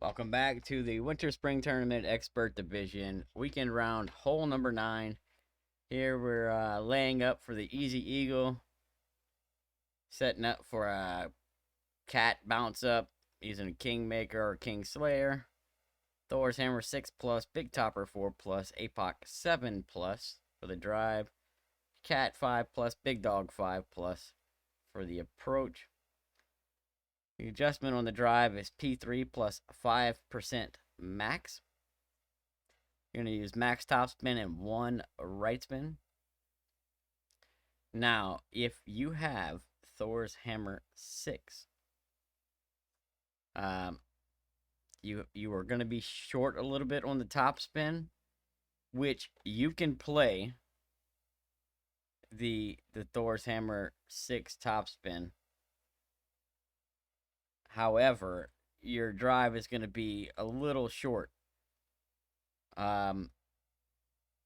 Welcome back to the Winter Spring Tournament Expert Division weekend round, hole number 9. Here we're laying up for the Easy Eagle, setting up for a cat bounce up using a Kingmaker or King Slayer, Thor's Hammer 6 plus, Big Topper 4 plus, APOC 7 plus for the drive, Cat 5 plus, Big Dog 5 plus for the approach. The adjustment on the drive is P3 plus 5% max. You're going to use max top spin and 1 right spin. Now, if you have Thor's Hammer 6, you are going to be short a little bit on the top spin, which you can play the Thor's Hammer 6 top spin. However, your drive is going to be a little short. And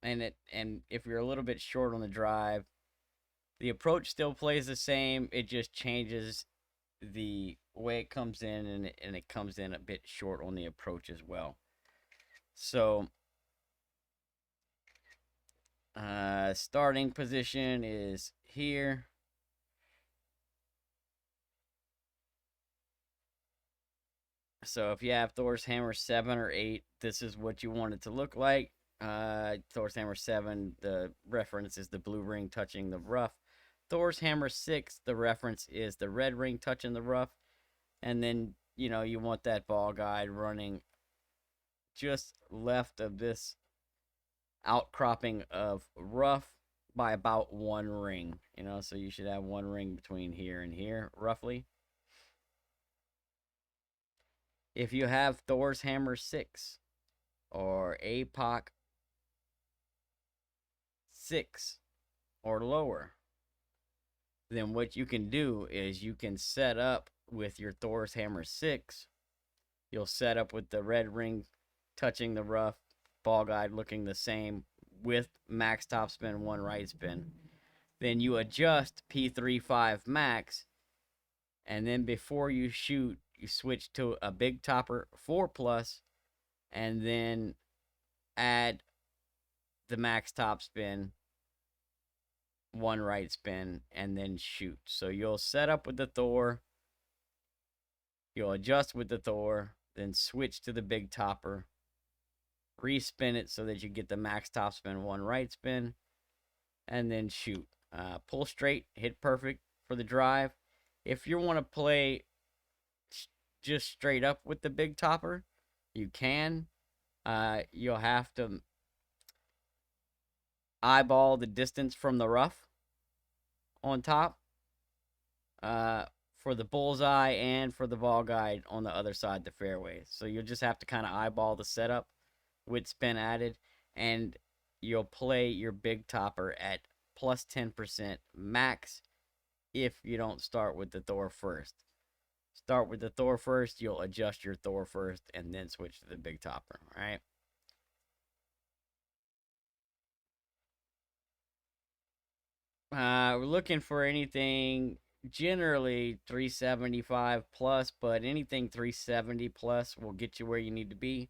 if you're a little bit short on the drive, the approach still plays the same. It just changes the way it comes in, and it comes in a bit short on the approach as well. So, starting position is here. So if you have Thor's Hammer 7 or 8, this is what you want it to look like. Thor's Hammer 7, the reference is the blue ring touching the rough. Thor's Hammer 6, the reference is the red ring touching the rough. And then, you want that ball guide running just left of this outcropping of rough by about 1 ring. So you should have 1 ring between here and here, roughly. If you have Thor's Hammer 6 or APOC 6 or lower, then what you can do is you can set up with your Thor's Hammer 6. You'll set up with the red ring touching the rough, ball guide looking the same with max top spin, 1 right spin. Then you adjust P3-5 max, and then before you shoot, you switch to a Big Topper 4 plus, and then add the max top spin, 1 right spin, and then shoot. So you'll set up with the Thor, you'll adjust with the Thor, then switch to the Big Topper, respin it so that you get the max top spin, 1 right spin, and then shoot. Pull straight, hit perfect for the drive. If you want to play just straight up with the Big Topper, you can. You'll have to eyeball the distance from the rough on top for the bullseye and for the ball guide on the other side of the fairway. So you'll just have to kind of eyeball the setup with spin added, and you'll play your Big Topper at plus 10% max if you don't start with the Thor first. Start with the Thor first, you'll adjust your Thor first, and then switch to the Big Topper, right? We're looking for anything generally 375 plus, but anything 370 plus will get you where you need to be.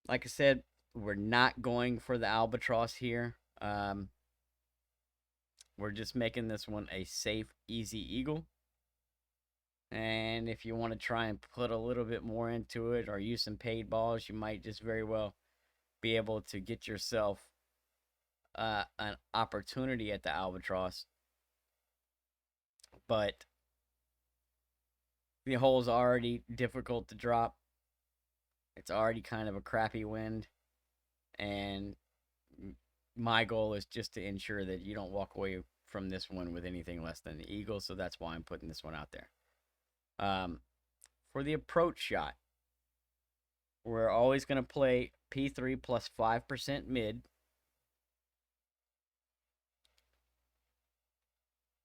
Like I said, we're not going for the albatross here. We're just making this one a safe, easy eagle. And if you want to try and put a little bit more into it or use some paid balls, you might just very well be able to get yourself an opportunity at the albatross. But the hole's already difficult to drop. It's already kind of a crappy wind. And my goal is just to ensure that you don't walk away from this one with anything less than the eagle. So that's why I'm putting this one out there. For the approach shot, we're always going to play P3 plus 5% mid.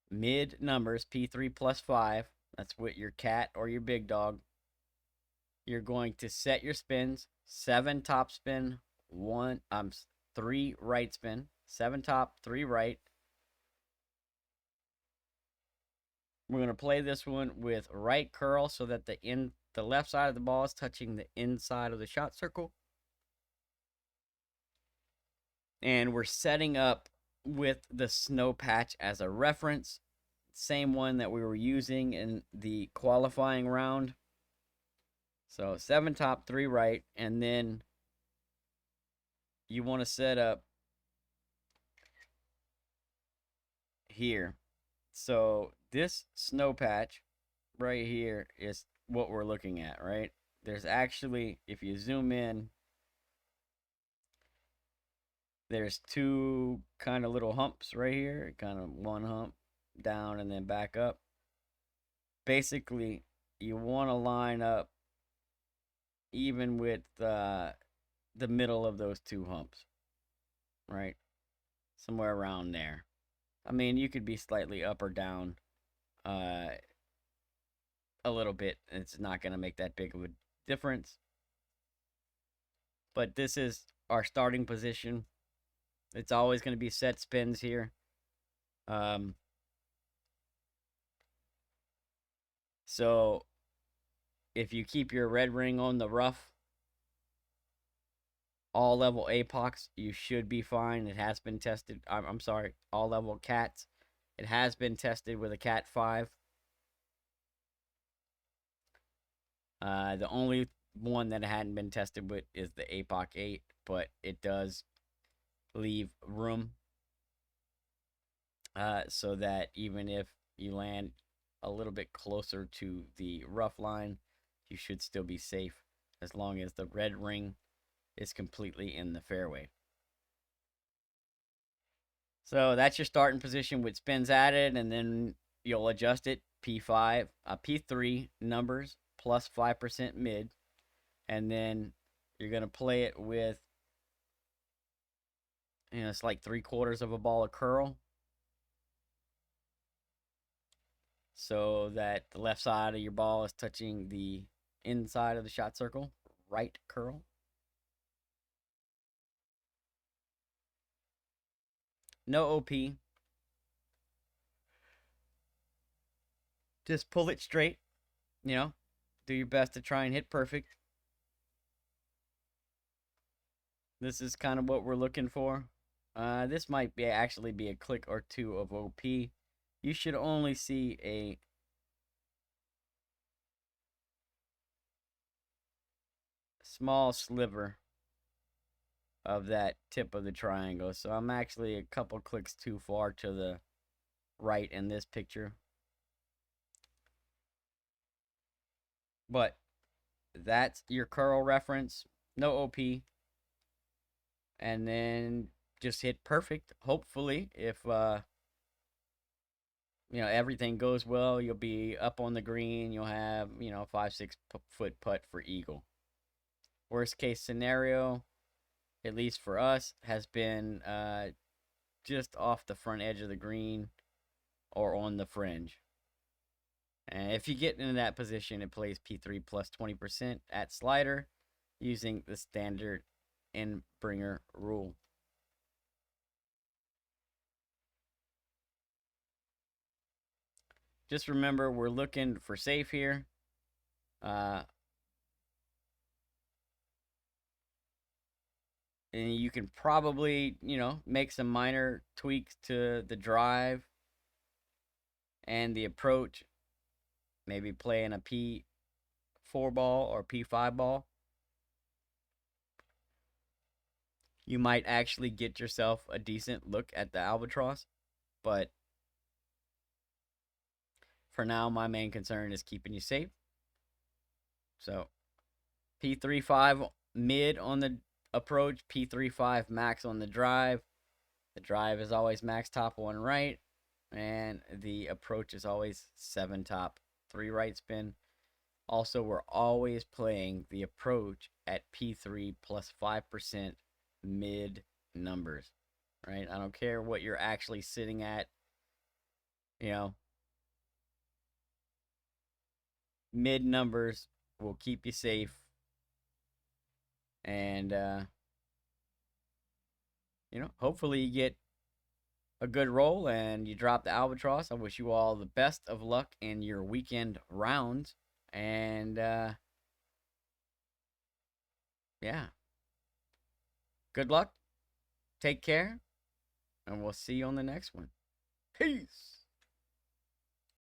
Mid numbers, P3 plus 5. That's with your cat or your big dog. You're going to set your spins. 7 top spin, 3 right spin. 7 top, 3 right. We're going to play this one with right curl so that the the left side of the ball is touching the inside of the shot circle. And we're setting up with the snow patch as a reference. Same one that we were using in the qualifying round. So 7 top, 3 right, and then you want to set up here. So this snow patch right here is what we're looking at, right? There's actually, if you zoom in, there's 2 kind of little humps right here, kind of one hump down and then back up. Basically, you want to line up even with the middle of those 2 humps, right? Somewhere around there. I mean, you could be slightly up or down a little bit. It's not going to make that big of a difference. But this is our starting position. It's always going to be set spins here. So if you keep your red ring on the rough, all level apox, you should be fine. It has been tested. I'm sorry, all level cats. It has been tested with a cat 5. The only one that hadn't been tested with is the APOC 8, but it does leave room so that even if you land a little bit closer to the rough line, you should still be safe as long as the red ring is completely in the fairway. So that's your starting position with spins added, and then you'll adjust it P5, P3 numbers plus 5% mid, and then you're going to play it with, it's like 3/4 of a ball of curl, so that the left side of your ball is touching the inside of the shot circle, right curl. No OP. Just pull it straight, do your best to try and hit perfect. This is kind of what we're looking for. This might actually be a click or 2 of OP. You should only see a small sliver of that tip of the triangle. So I'm actually a couple clicks too far to the right in this picture. But that's your curl reference. No OP. And then just hit perfect. Hopefully, if everything goes well, you'll be up on the green. You'll have 5-6 foot putt for eagle. Worst case scenario, at least for us, has been just off the front edge of the green or on the fringe. And if you get into that position, it plays P3 plus 20% at slider using the standard Inbringer rule. Just remember, we're looking for safe here. And you can probably, make some minor tweaks to the drive and the approach. Maybe playing a P4 ball or P5 ball. You might actually get yourself a decent look at the albatross. But for now, my main concern is keeping you safe. So P3-5 mid on the approach, P3-5 max on the drive. The drive is always max top 1 right, and the approach is always 7 top 3 right spin. Also, we're always playing the approach at P3 plus 5% mid numbers, right? I don't care what you're actually sitting at, mid numbers will keep you safe. And, hopefully you get a good roll and you drop the albatross. I wish you all the best of luck in your weekend rounds. And, yeah. Good luck. Take care. And we'll see you on the next one. Peace.